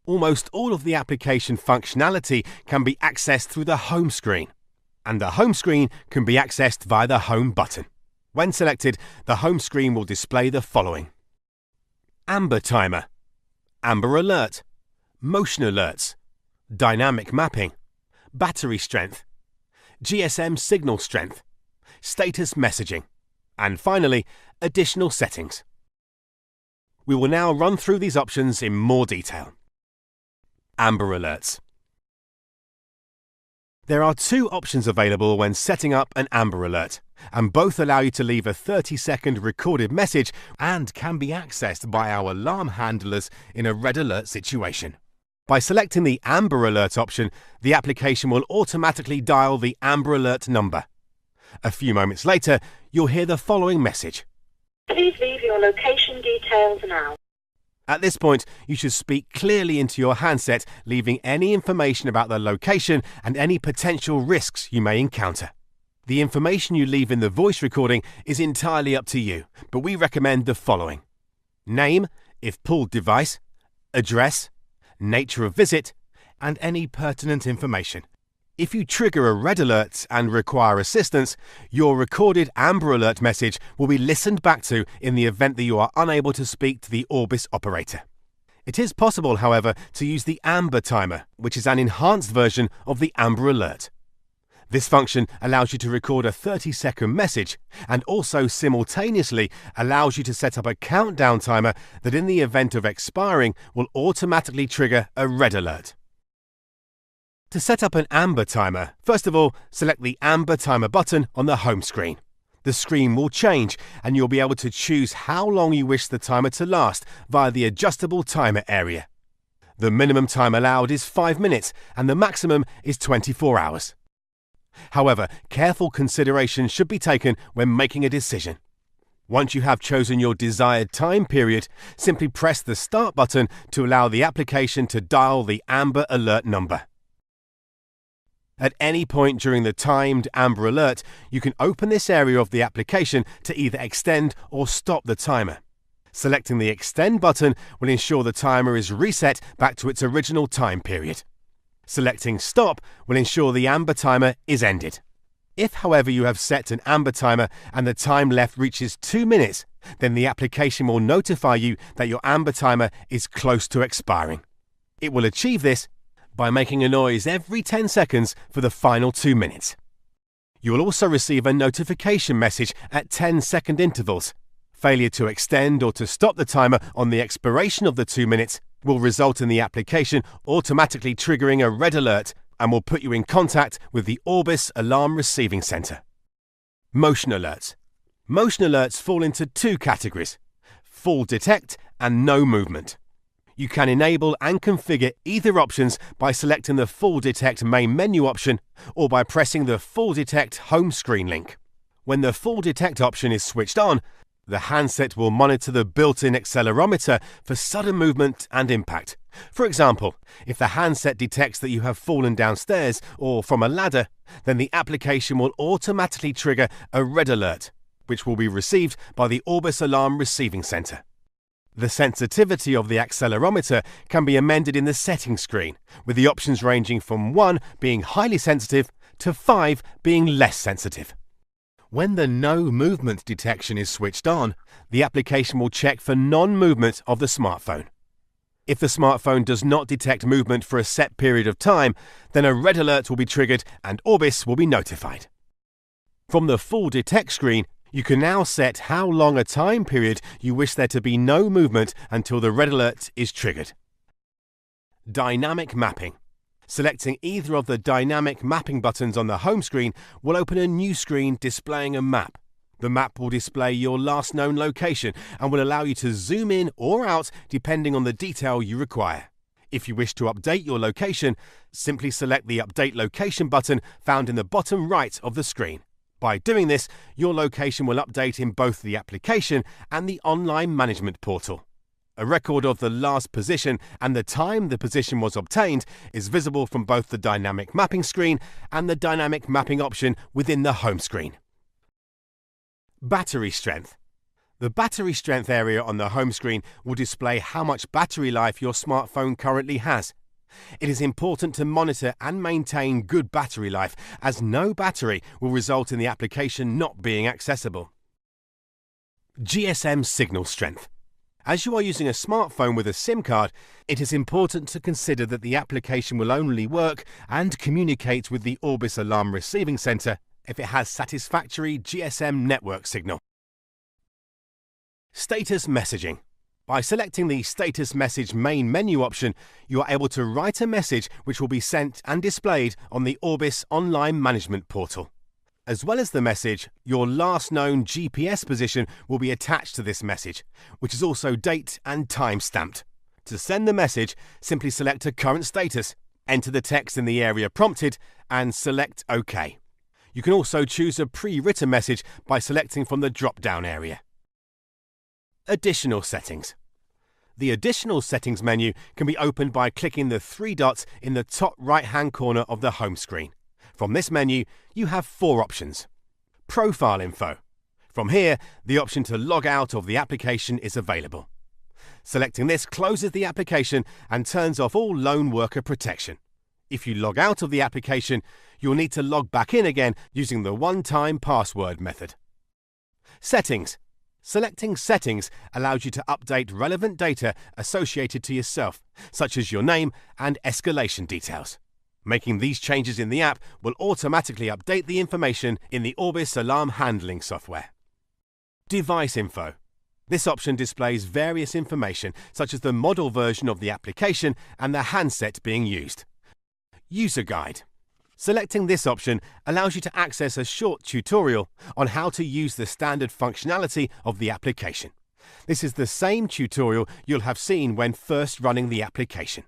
Almost all of the application functionality can be accessed through the home screen, and the home screen can be accessed via the home button. When selected, the home screen will display the following: Amber Timer, Amber Alert, Motion Alerts, Dynamic Mapping, Battery Strength, GSM Signal Strength, Status Messaging, and finally, additional settings. We will now run through these options in more detail. Amber Alerts. There are two options available when setting up an Amber Alert, and both allow you to leave a 30-second recorded message and can be accessed by our alarm handlers in a red alert situation. By selecting the Amber Alert option, the application will automatically dial the Amber Alert number. A few moments later, you'll hear the following message: Please leave your location details now. At this point, you should speak clearly into your handset, leaving any information about the location and any potential risks you may encounter. The information you leave in the voice recording is entirely up to you, but we recommend the following: name, if pulled device, address, nature of visit, and any pertinent information. If you trigger a red alert and require assistance, your recorded Amber Alert message will be listened back to in the event that you are unable to speak to the Orbis operator. It is possible, however, to use the Amber Timer, which is an enhanced version of the Amber Alert. This function allows you to record a 30-second message and also simultaneously allows you to set up a countdown timer that in the event of expiring will automatically trigger a red alert. To set up an Amber Timer, first of all, select the Amber Timer button on the home screen. The screen will change and you'll be able to choose how long you wish the timer to last via the adjustable timer area. The minimum time allowed is 5 minutes and the maximum is 24 hours. However, careful consideration should be taken when making a decision. Once you have chosen your desired time period, simply press the Start button to allow the application to dial the Amber Alert number. At any point during the timed Amber Alert, you can open this area of the application to either extend or stop the timer. Selecting the Extend button will ensure the timer is reset back to its original time period. Selecting Stop will ensure the Amber Timer is ended. If, however, you have set an Amber Timer and the time left reaches 2 minutes, then the application will notify you that your Amber Timer is close to expiring. It will achieve this by making a noise every 10 seconds for the final 2 minutes. You will also receive a notification message at 10-second intervals. Failure to extend or to stop the timer on the expiration of the 2 minutes will result in the application automatically triggering a red alert and will put you in contact with the Orbis Alarm Receiving Center. Motion Alerts. Motion alerts fall into two categories: full detect and no movement. You can enable and configure either options by selecting the Full Detect main menu option or by pressing the Full Detect home screen link. When the Full Detect option is switched on, the handset will monitor the built-in accelerometer for sudden movement and impact. For example, if the handset detects that you have fallen downstairs or from a ladder, then the application will automatically trigger a red alert, which will be received by the Orbis Alarm Receiving Center. The sensitivity of the accelerometer can be amended in the settings screen, with the options ranging from 1 being highly sensitive to 5 being less sensitive. When the no movement detection is switched on, the application will check for non-movement of the smartphone. If the smartphone does not detect movement for a set period of time, then a red alert will be triggered and Orbis will be notified. From the Full Detect screen, you can now set how long a time period you wish there to be no movement until the red alert is triggered. Dynamic Mapping. Selecting either of the dynamic mapping buttons on the home screen will open a new screen displaying a map. The map will display your last known location and will allow you to zoom in or out depending on the detail you require. If you wish to update your location, simply select the Update Location button found in the bottom right of the screen. By doing this, your location will update in both the application and the online management portal. A record of the last position and the time the position was obtained is visible from both the dynamic mapping screen and the dynamic mapping option within the home screen. Battery strength. The battery strength area on the home screen will display how much battery life your smartphone currently has. It is important to monitor and maintain good battery life, as no battery will result in the application not being accessible. GSM signal strength. As you are using a smartphone with a SIM card, it is important to consider that the application will only work and communicate with the Orbis alarm receiving center if it has satisfactory GSM network signal. Status messaging. By selecting the Status Message main menu option, you are able to write a message which will be sent and displayed on the Orbis online management portal. As well as the message, your last known GPS position will be attached to this message, which is also date and time stamped. To send the message, simply select a current status, enter the text in the area prompted, and select OK. You can also choose a pre-written message by selecting from the drop-down area. Additional settings. The Additional Settings menu can be opened by clicking the three dots in the top right-hand corner of the home screen. From this menu, you have 4 options. Profile info. From here, the option to log out of the application is available. Selecting this closes the application and turns off all lone worker protection. If you log out of the application, you'll need to log back in again using the one-time password method. Settings. Selecting Settings allows you to update relevant data associated to yourself, such as your name and escalation details. Making these changes in the app will automatically update the information in the Orbis alarm handling software. Device info. This option displays various information, such as the model version of the application and the handset being used. User guide. Selecting this option allows you to access a short tutorial on how to use the standard functionality of the application. This is the same tutorial you'll have seen when first running the application.